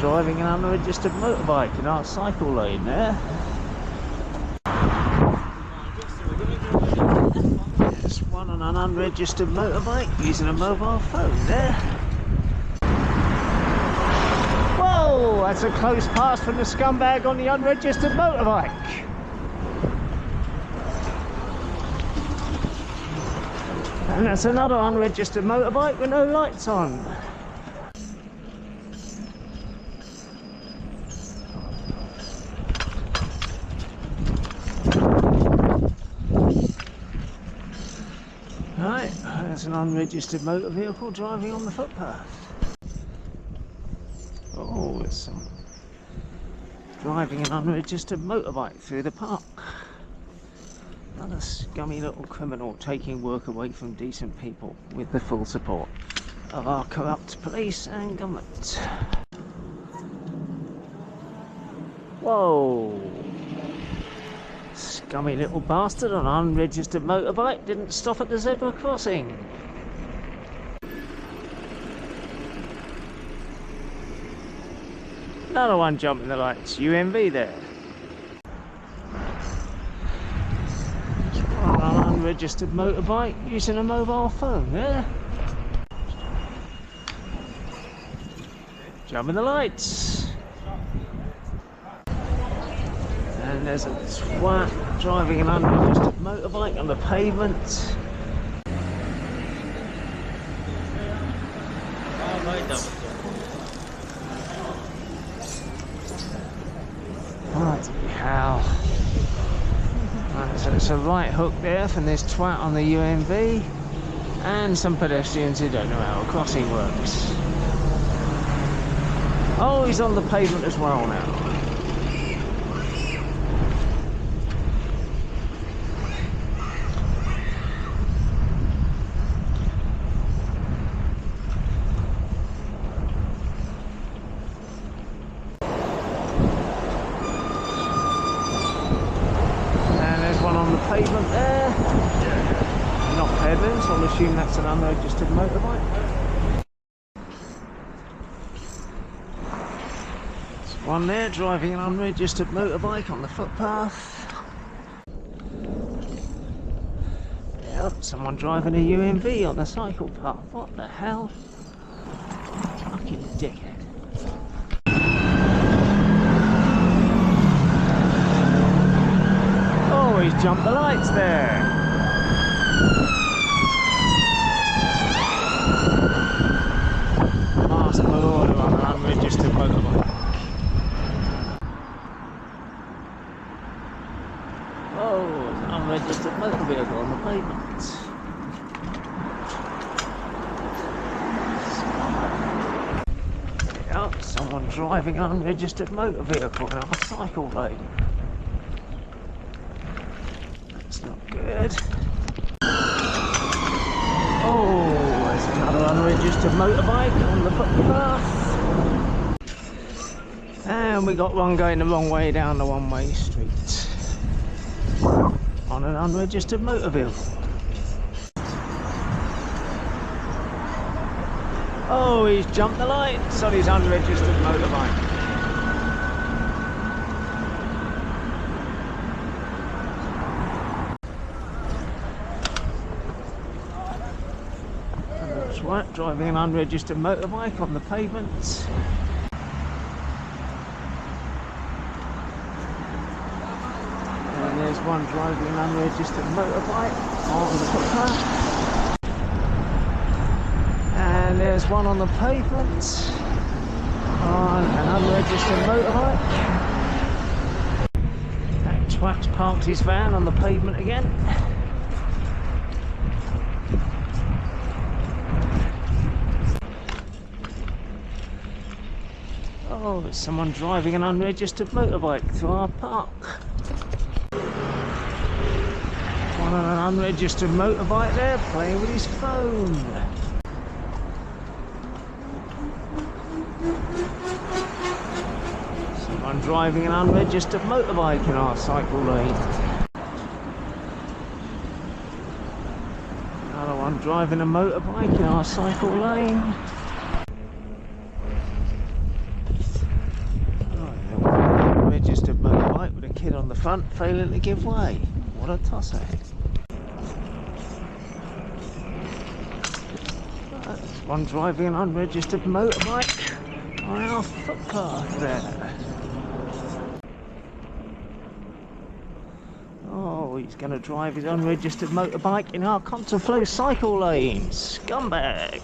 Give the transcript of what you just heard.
driving an unregistered motorbike in our cycle lane there. There's one on an unregistered motorbike using a mobile phone there. Whoa, that's a close pass from the scumbag on the unregistered motorbike. And that's another unregistered motorbike with no lights on. Right, there's an unregistered motor vehicle driving on the footpath. Oh, there's some driving an unregistered motorbike through the park. Another scummy little criminal taking work away from decent people with the full support of our corrupt police and government. Whoa! Scummy little bastard on an unregistered motorbike didn't stop at the zebra crossing. Another one jumping the lights, UMV there. An unregistered motorbike using a mobile phone there. Jumping the lights. And there's a twat driving an unregistered motorbike on the pavement. Bloody hell. Right, so it's a right hook there from this twat on the UMV and some pedestrians who don't know how a crossing works. Oh, he's on the pavement as well now. Pavement there. Not peddling, so I'll assume that's an unregistered motorbike. There's one there driving an unregistered motorbike on the footpath. Yep, someone driving a UMV on the cycle path. What the hell? Fucking dickhead. He's jumped the lights there. Master order on an unregistered motorbike. Oh, an unregistered motor vehicle on the pavement. Yep, someone driving an unregistered motor vehicle in our cycle lane. Not good. Oh, there's another unregistered motorbike on the footpath. And we got one going the wrong way down the one-way street on an unregistered motor vehicle. Oh, he's jumped the lights on his unregistered motorbike. Right, driving an unregistered motorbike on the pavement. And there's one driving an unregistered motorbike on the footpath. And there's one on the pavement on an unregistered motorbike. That twat's parked his van on the pavement again. Oh, there's someone driving an unregistered motorbike through our park. One on an unregistered motorbike there, playing with his phone. Someone driving an unregistered motorbike in our cycle lane. Another one driving a motorbike in our cycle lane. kid on the front failing to give way. What a tosser. That's one driving an unregistered motorbike on our footpath there. Oh, he's going to drive his unregistered motorbike in our contraflow cycle lane. Scumbag!